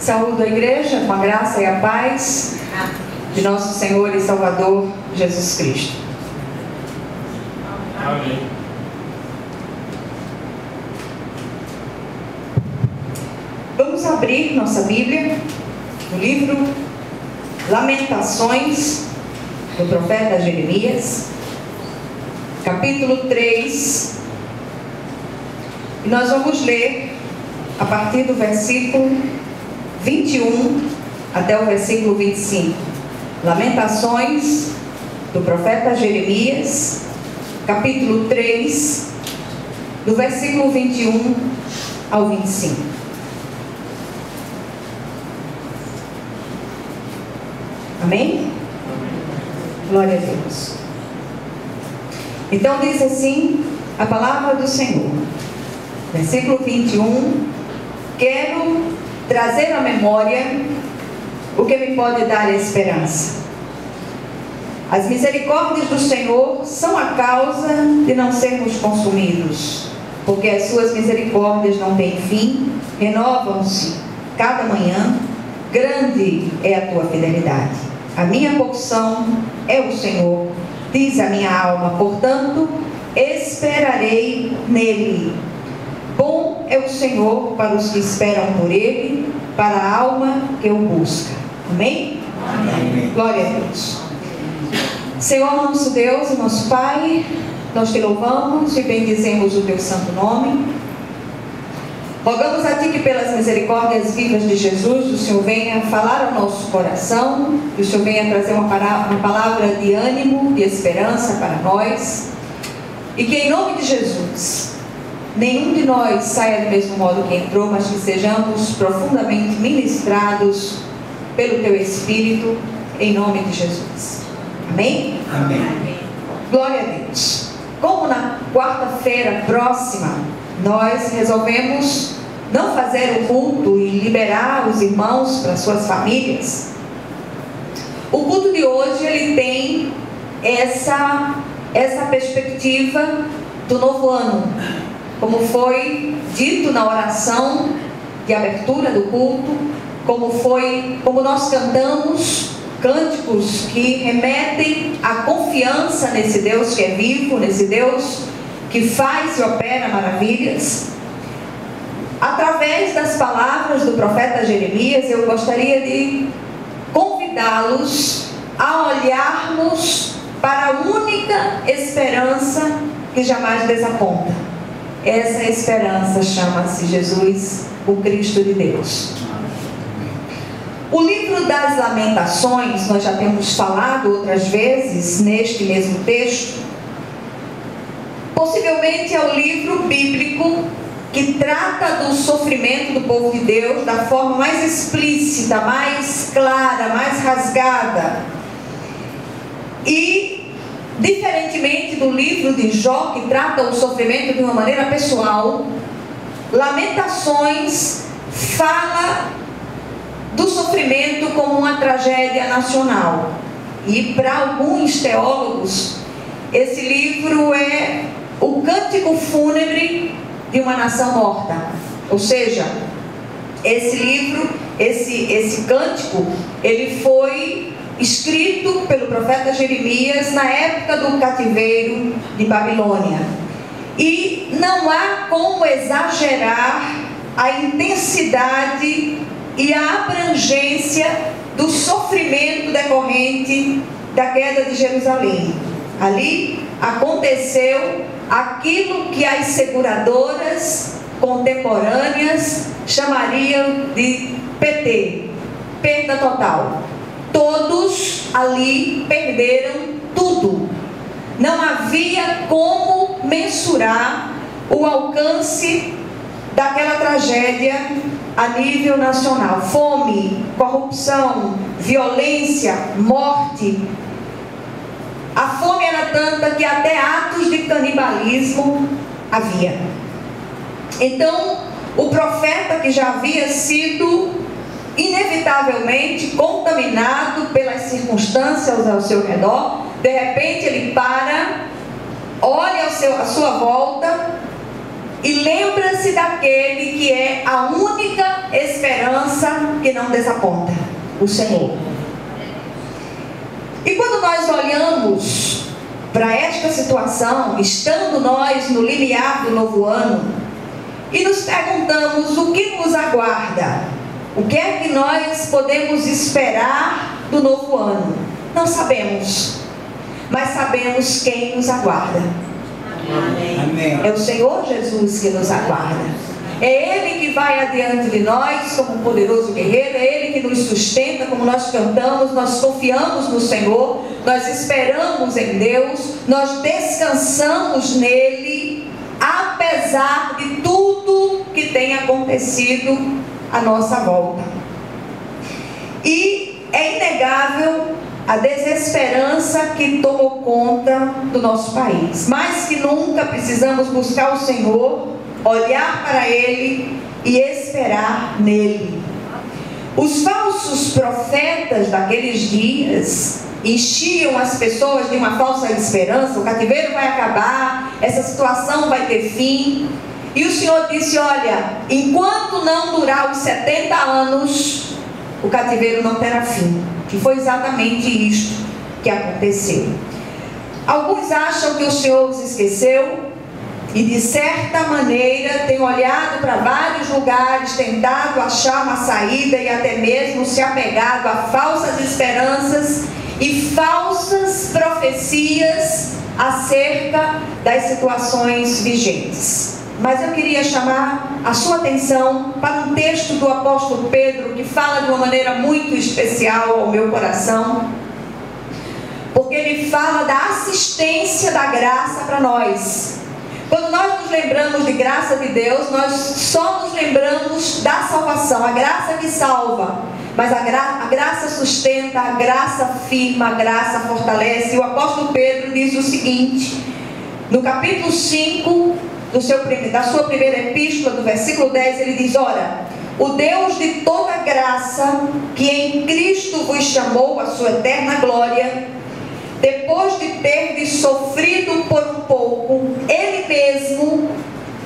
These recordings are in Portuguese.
Saúdo a igreja com a graça e a paz de nosso Senhor e Salvador Jesus Cristo. Amém. Vamos abrir nossa Bíblia no livro Lamentações do profeta Jeremias, capítulo 3, e nós vamos ler a partir do versículo 21 até o versículo 25. Lamentações do profeta Jeremias, capítulo 3, do versículo 21 ao 25. Amém? Glória a Deus. Então diz assim a palavra do Senhor, versículo 21. Quero trazer à memória o que me pode dar esperança. As misericórdias do Senhor são a causa de não sermos consumidos, porque as suas misericórdias não têm fim, renovam-se cada manhã. Grande é a tua fidelidade. A minha porção é o Senhor, diz a minha alma, portanto esperarei nele. Bom é o Senhor para os que esperam por ele, para a alma que o busca. Amém? Amém. Glória a Deus. Senhor nosso Deus e nosso Pai, nós te louvamos e bendizemos o teu santo nome. Rogamos a Ti que pelas misericórdias vivas de Jesus, o Senhor venha falar ao nosso coração, que o Senhor venha trazer uma palavra de ânimo, de esperança para nós, e que em nome de Jesus, nenhum de nós saia do mesmo modo que entrou, mas que sejamos profundamente ministrados pelo Teu Espírito, em nome de Jesus. Amém? Amém. Glória a Deus. Como na quarta-feira próxima, nós resolvemos não fazer o culto e liberar os irmãos para suas famílias, o culto de hoje ele tem essa perspectiva do novo ano, como foi dito na oração de abertura do culto, como nós cantamos cânticos que remetem à confiança nesse Deus que é vivo, nesse Deus que faz e opera maravilhas. Através das palavras do profeta Jeremias, eu gostaria de convidá-los a olharmos para a única esperança que jamais desaponta. Essa esperança chama-se Jesus, o Cristo de Deus. O livro das Lamentações, nós já temos falado outras vezes neste mesmo texto, possivelmente é o livro bíblico que trata do sofrimento do povo de Deus da forma mais explícita, mais clara, mais rasgada. E, diferentemente do livro de Jó, que trata o sofrimento de uma maneira pessoal, Lamentações fala do sofrimento como uma tragédia nacional. E para alguns teólogos, esse livro é o cântico fúnebre de uma nação morta. Ou seja, esse livro, esse cântico, ele foi escrito pelo profeta Jeremias na época do cativeiro de Babilônia. E não há como exagerar a intensidade e a abrangência do sofrimento decorrente da queda de Jerusalém. Ali aconteceu aquilo que as seguradoras contemporâneas chamariam de PT, perda total. Todos ali perderam tudo. Não havia como mensurar o alcance daquela tragédia a nível nacional. Fome, corrupção, violência, morte. A fome era tanta que até atos de canibalismo havia. Então, o profeta, que já havia sido inevitavelmente contaminado pelas circunstâncias ao seu redor, de repente ele para, olha à sua volta e lembra-se daquele que é a única esperança que não desaponta, o Senhor. E quando nós olhamos para esta situação, estando nós no limiar do novo ano, e nos perguntamos o que nos aguarda, o que é que nós podemos esperar do novo ano? Não sabemos, mas sabemos quem nos aguarda. Amém. É o Senhor Jesus que nos aguarda. É Ele que vai adiante de nós como um poderoso guerreiro. É Ele que nos sustenta, como nós cantamos. Nós confiamos no Senhor, nós esperamos em Deus, nós descansamos nele, apesar de tudo que tem acontecido à nossa volta. E é inegável a desesperança que tomou conta do nosso país. Mais que nunca precisamos buscar o Senhor, olhar para Ele e esperar nele. Os falsos profetas daqueles dias enchiam as pessoas de uma falsa esperança. O cativeiro vai acabar, essa situação vai ter fim. E o Senhor disse: olha, enquanto não durar os 70 anos, o cativeiro não terá fim. E foi exatamente isto que aconteceu. Alguns acham que o Senhor os esqueceu e, de certa maneira, tem olhado para vários lugares, tentado achar uma saída e até mesmo se apegado a falsas esperanças e falsas profecias acerca das situações vigentes. Mas eu queria chamar a sua atenção para um texto do apóstolo Pedro que fala de uma maneira muito especial ao meu coração, porque ele fala da assistência da graça para nós. Quando nós nos lembramos de graça de Deus, nós só nos lembramos da salvação, a graça que salva, mas a graça sustenta, a graça firma, a graça fortalece. E o apóstolo Pedro diz o seguinte, no capítulo 5 da sua primeira epístola, do versículo 10, ele diz: ora, o Deus de toda graça, que em Cristo vos chamou à sua eterna glória, depois de terdes sofrido por um pouco, Ele mesmo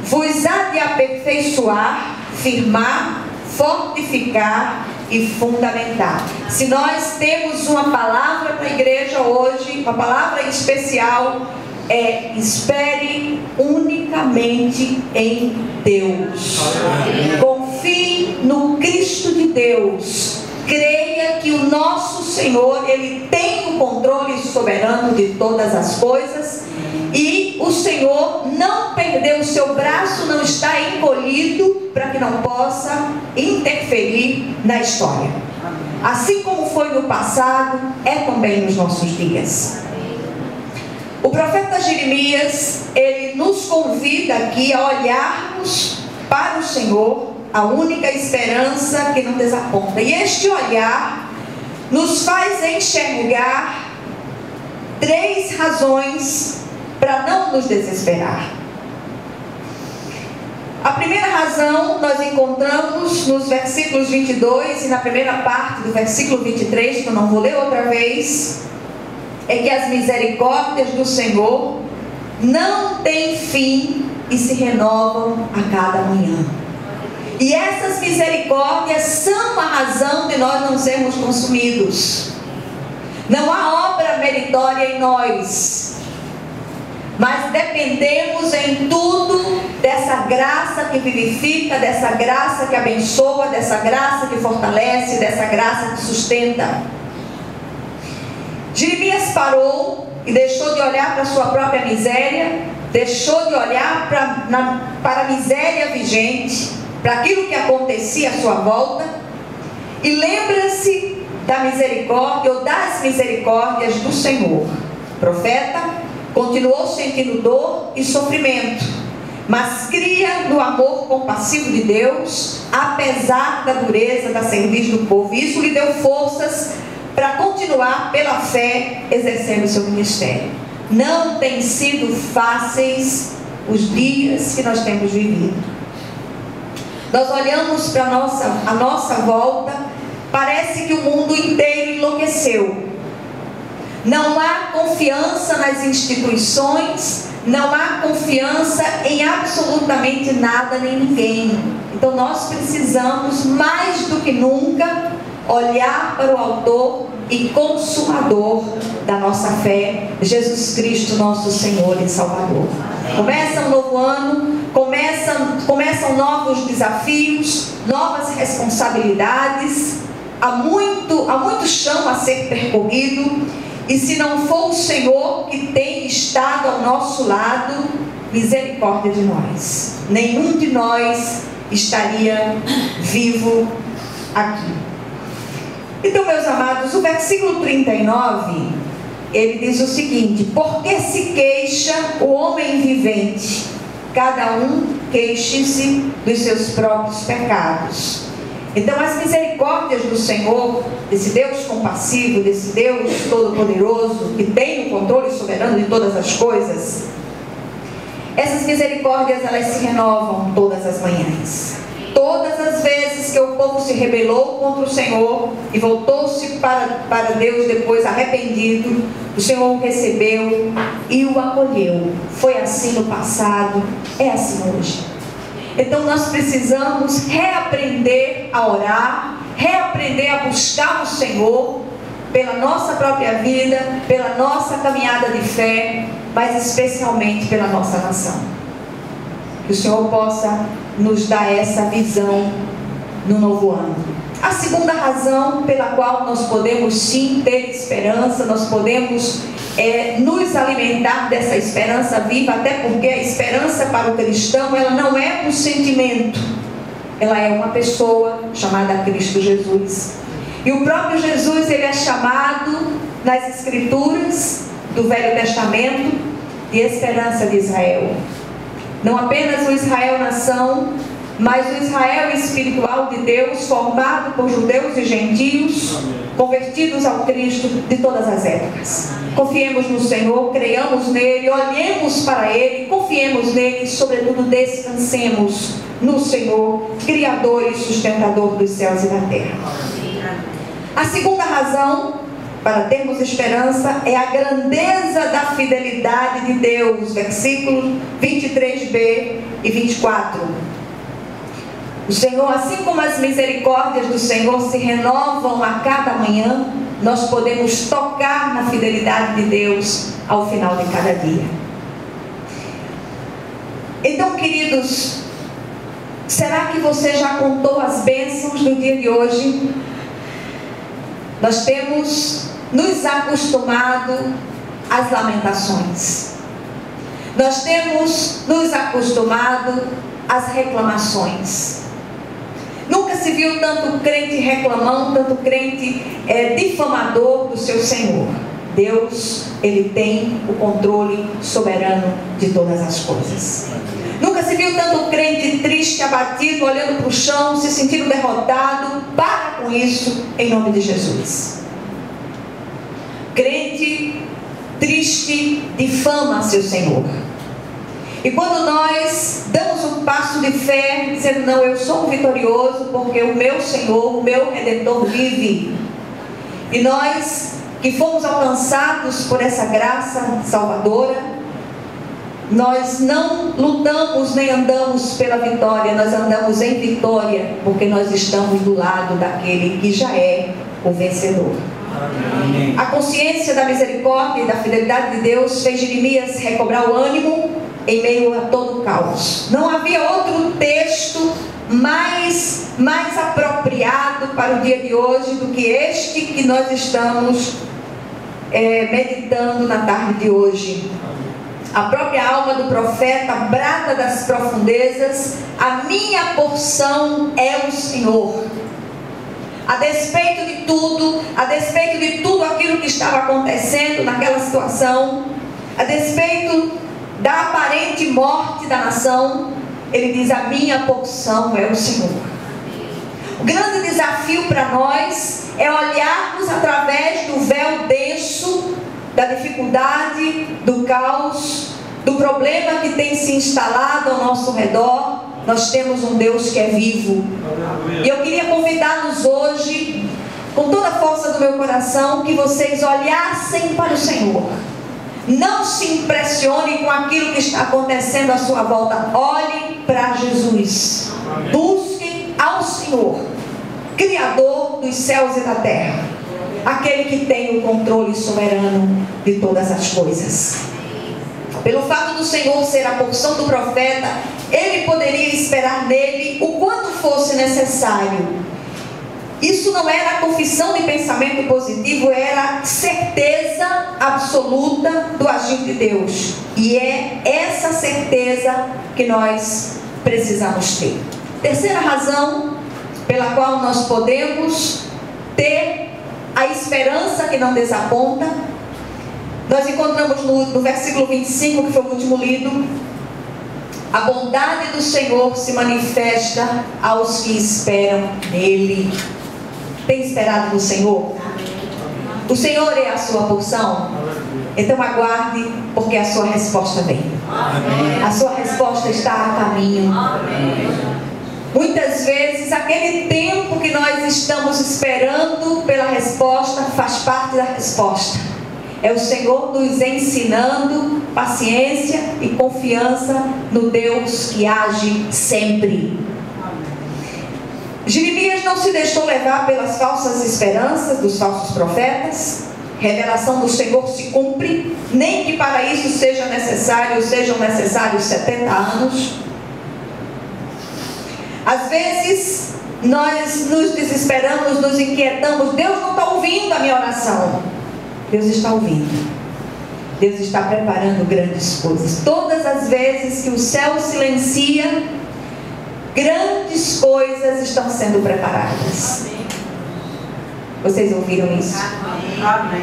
vos há de aperfeiçoar, firmar, fortificar e fundamentar. Se nós temos uma palavra para a igreja hoje, uma palavra especial, espere unicamente em Deus. Confie no Cristo de Deus. Creia que o nosso Senhor, Ele tem o controle soberano de todas as coisas, e o Senhor não perdeu o seu braço, não está encolhido para que não possa interferir na história. Assim como foi no passado, é também nos nossos dias. O profeta Jeremias, ele nos convida aqui a olharmos para o Senhor, a única esperança que não desaponta. E este olhar nos faz enxergar 3 razões para não nos desesperar. A primeira razão nós encontramos nos versículos 22 e na primeira parte do versículo 23, que eu não vou ler outra vez, é que as misericórdias do Senhor não têm fim e se renovam a cada manhã. E essas misericórdias são a razão de nós não sermos consumidos. Não há obra meritória em nós, mas dependemos em tudo dessa graça que vivifica, dessa graça que abençoa, dessa graça que fortalece, dessa graça que sustenta. Jeremias parou e deixou de olhar para a sua própria miséria, deixou de olhar para a miséria vigente, para aquilo que acontecia à sua volta, e lembra-se da misericórdia ou das misericórdias do Senhor. O profeta continuou sentindo dor e sofrimento, mas cria no amor compassivo de Deus, apesar da dureza da cerviz do povo. Isso lhe deu forças para continuar pela fé exercendo o seu ministério. Não tem sido fáceis os dias que nós temos vivido. Nós olhamos para a nossa volta, parece que o mundo inteiro enlouqueceu. Não há confiança nas instituições, não há confiança em absolutamente nada nem ninguém. Então nós precisamos, mais do que nunca, olhar para o autor e consumador da nossa fé, Jesus Cristo, nosso Senhor e Salvador. Começa um novo ano, começam novos desafios, novas responsabilidades, há muito chão a ser percorrido, e se não for o Senhor que tem estado ao nosso lado, misericórdia de nós, nenhum de nós estaria vivo aqui. Então, meus amados, o versículo 39, ele diz o seguinte: porque se queixa o homem vivente, cada um queixe-se dos seus próprios pecados. Então, as misericórdias do Senhor, desse Deus compassivo, desse Deus todo-poderoso, que tem o controle soberano de todas as coisas, essas misericórdias, elas se renovam todas as manhãs. Todas as vezes que o povo se rebelou contra o Senhor e voltou-se para Deus depois arrependido, o Senhor o recebeu e o acolheu. Foi assim no passado, é assim hoje. Então nós precisamos reaprender a orar, reaprender a buscar o Senhor pela nossa própria vida, pela nossa caminhada de fé, mas especialmente pela nossa nação. Que o Senhor possa nos dar essa visão no novo ano. A segunda razão pela qual nós podemos sim ter esperança, nós podemos nos alimentar dessa esperança viva, até porque a esperança para o cristão, ela não é um sentimento, ela é uma pessoa chamada Cristo Jesus. E o próprio Jesus, ele é chamado nas Escrituras do Velho Testamento de esperança de Israel. Não apenas o Israel nação, mas o Israel espiritual de Deus, formado por judeus e gentios, convertidos ao Cristo de todas as épocas. Confiemos no Senhor, creiamos nele, olhemos para ele, confiemos nele e, sobretudo, descansemos no Senhor, Criador e sustentador dos céus e da terra. A segunda razão para termos esperança é a grandeza da fidelidade de Deus, versículos 23b e 24. O Senhor, assim como as misericórdias do Senhor se renovam a cada manhã, nós podemos tocar na fidelidade de Deus ao final de cada dia. Então, queridos, será que você já contou as bênçãos do dia de hoje? Nós temos nos acostumado às lamentações. Nós temos nos acostumado às reclamações. Nunca se viu tanto crente reclamão, tanto crente difamador do seu Senhor. Deus, ele tem o controle soberano de todas as coisas. Nunca se viu tanto crente triste, abatido, olhando para o chão, se sentindo derrotado. Para com isso, em nome de Jesus. Crente triste difama seu Senhor. E quando nós damos um passo de fé, dizendo: não, eu sou um vitorioso, porque o meu Senhor, o meu Redentor vive. E nós que fomos alcançados por essa graça salvadora, nós não lutamos nem andamos pela vitória, nós andamos em vitória, porque nós estamos do lado daquele que já é o vencedor. Amém. A consciência da misericórdia e da fidelidade de Deus fez Jeremias recobrar o ânimo em meio a todo o caos. Não havia outro texto mais apropriado para o dia de hoje do que este que nós estamos meditando na tarde de hoje. A própria alma do profeta brada das profundezas: a minha porção é o Senhor. A despeito de tudo aquilo que estava acontecendo naquela situação, a despeito da aparente morte da nação, ele diz: a minha porção é o Senhor. O grande desafio para nós é olharmos através do véu denso da dificuldade, do caos, do problema que tem se instalado ao nosso redor. Nós temos um Deus que é vivo. E eu queria convidá-los hoje, com toda a força do meu coração, que vocês olhassem para o Senhor. Não se impressione com aquilo que está acontecendo à sua volta. Olhe para Jesus. Busque ao Senhor, Criador dos céus e da terra, aquele que tem o controle soberano de todas as coisas. Pelo fato do Senhor ser a porção do profeta, ele poderia esperar nele o quanto fosse necessário. Isso não era a confissão de pensamento positivo, era certeza absoluta do agir de Deus. E é essa certeza que nós precisamos ter. Terceira razão pela qual nós podemos ter a esperança que não desaponta, nós encontramos no versículo 25, que foi o último lido: a bondade do Senhor se manifesta aos que esperam nele. Tem esperado no Senhor? O Senhor é a sua porção? Então aguarde, porque a sua resposta vem. A sua resposta está a caminho. Muitas vezes aquele tempo que nós estamos esperando pela resposta faz parte da resposta. É o Senhor nos ensinando paciência e confiança no Deus que age sempre. Jeremias não se deixou levar pelas falsas esperanças dos falsos profetas. Revelação do Senhor se cumpre, nem que para isso sejam necessários 70 anos. Às vezes nós nos desesperamos, nos inquietamos. Deus não está ouvindo a minha oração. Deus está ouvindo. Deus está preparando grandes coisas. Todas as vezes que o céu silencia, grandes coisas estão sendo preparadas. Vocês ouviram isso? Amém.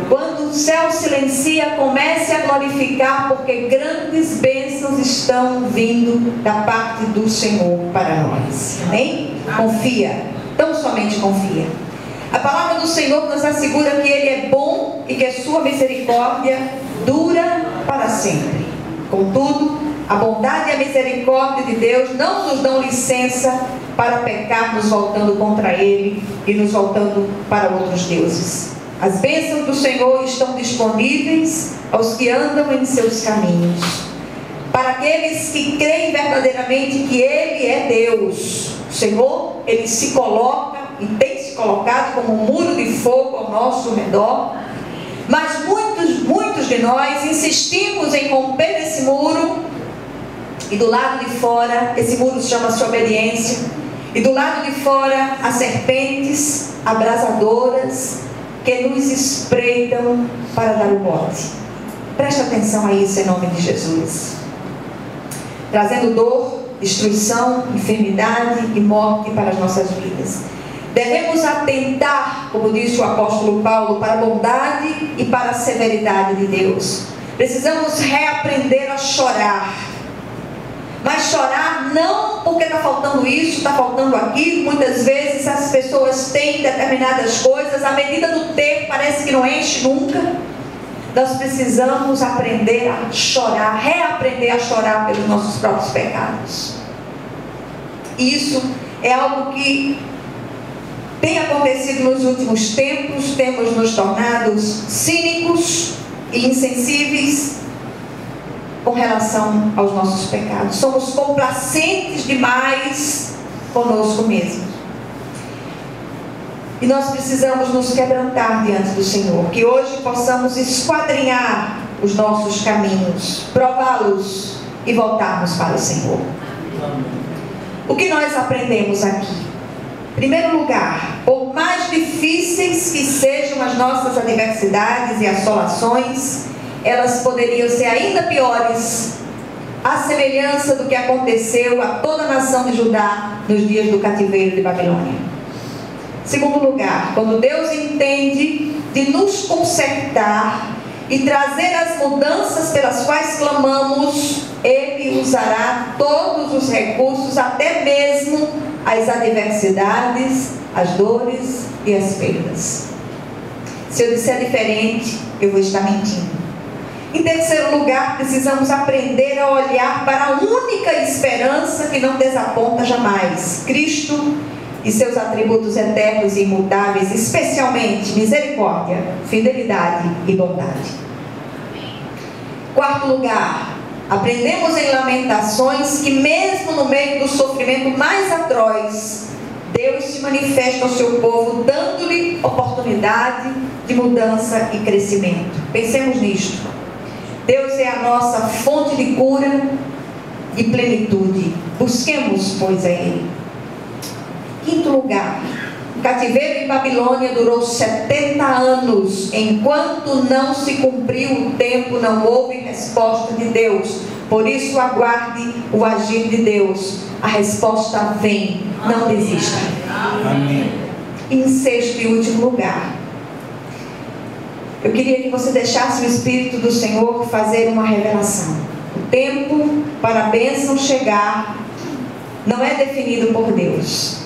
Quando o céu silencia, comece a glorificar, porque grandes bênçãos estão vindo da parte do Senhor para nós. Amém? Confia. Tão somente confia. A palavra do Senhor nos assegura que Ele é bom e que a sua misericórdia dura para sempre. Contudo, a bondade e a misericórdia de Deus não nos dão licença para pecar, nos voltando contra Ele e nos voltando para outros deuses. As bênçãos do Senhor estão disponíveis aos que andam em seus caminhos. Para aqueles que creem verdadeiramente que Ele é Deus. O Senhor, Ele se coloca e tem se colocado como um muro de fogo ao nosso redor. Mas muitos de nós insistimos em romper esse muro. E do lado de fora, esse muro chama-se obediência. E do lado de fora, há serpentes abrasadoras que nos espreitam para dar o bote. Preste atenção a isso em nome de Jesus. Trazendo dor, destruição, enfermidade e morte para as nossas vidas. Devemos atentar, como disse o apóstolo Paulo, para a bondade e para a severidade de Deus. Precisamos reaprender a chorar. Mas chorar não porque está faltando isso, está faltando aquilo. Muitas vezes as pessoas têm determinadas coisas, à medida do tempo parece que não enche nunca. Nós precisamos aprender a chorar, reaprender a chorar pelos nossos próprios pecados. Isso é algo que tem acontecido nos últimos tempos. Temos nos tornado cínicos e insensíveis com relação aos nossos pecados. Somos complacentes demais conosco mesmo. E nós precisamos nos quebrantar diante do Senhor. Que hoje possamos esquadrinhar os nossos caminhos, prová-los e voltarmos para o Senhor. O que nós aprendemos aqui? Em primeiro lugar, por mais difíceis que sejam as nossas adversidades e assolações, elas poderiam ser ainda piores, à semelhança do que aconteceu a toda a nação de Judá nos dias do cativeiro de Babilônia. Segundo lugar, quando Deus entende de nos consertar e trazer as mudanças pelas quais clamamos, Ele usará todos os recursos, até mesmo as adversidades, as dores e as perdas. Se eu disser diferente, eu vou estar mentindo. Em terceiro lugar, precisamos aprender a olhar para a única esperança que não desaponta jamais: Cristo e seus atributos eternos e imutáveis, especialmente misericórdia, fidelidade e bondade. Quarto lugar, aprendemos em Lamentações que mesmo no meio do sofrimento mais atroz, Deus se manifesta ao seu povo, dando-lhe oportunidade de mudança e crescimento. Pensemos nisto. Deus é a nossa fonte de cura e plenitude. Busquemos, pois, a Ele. Quinto lugar, o cativeiro em Babilônia durou 70 anos. Enquanto não se cumpriu o tempo, não houve resposta de Deus. Por isso, aguarde o agir de Deus. A resposta vem. Não desista. Amém. Em sexto e último lugar, eu queria que você deixasse o Espírito do Senhor fazer uma revelação. O tempo para a bênção chegar não é definido por Deus,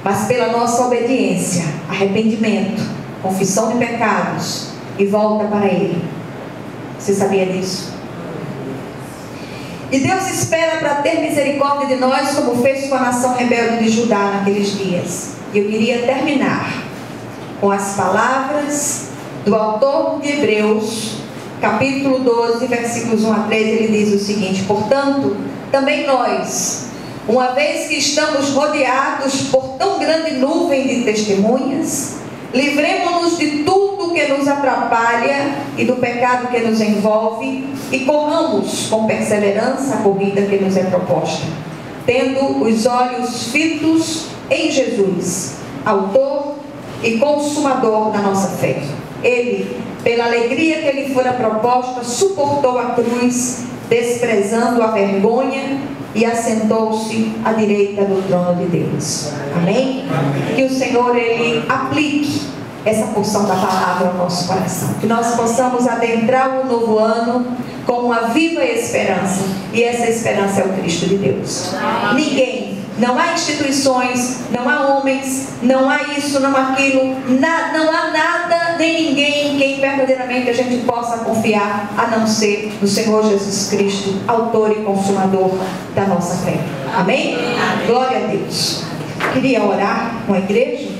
mas pela nossa obediência, arrependimento, confissão de pecados e volta para Ele. Você sabia disso? E Deus espera para ter misericórdia de nós, como fez com a nação rebelde de Judá naqueles dias. E eu queria terminar com as palavras do autor de Hebreus, capítulo 12, versículos 1 a 13. Ele diz o seguinte: portanto, também nós, uma vez que estamos rodeados por tão grande nuvem de testemunhas, livremo-nos de tudo que nos atrapalha e do pecado que nos envolve, e corramos com perseverança a corrida que nos é proposta, tendo os olhos fitos em Jesus, autor e consumador da nossa fé. Ele, pela alegria que lhe fora proposta, suportou a cruz, desprezando a vergonha, e assentou-se à direita do trono de Deus. Amém? Que o Senhor, Ele aplique essa porção da palavra ao nosso coração. Que nós possamos adentrar o novo ano com uma viva esperança. E essa esperança é o Cristo de Deus. Ninguém, não há instituições, não há homens, não há isso, não há aquilo, não há nada, nem ninguém em quem verdadeiramente a gente possa confiar, a não ser no Senhor Jesus Cristo, autor e consumador da nossa fé. Amém? Glória a Deus. Queria orar com a igreja.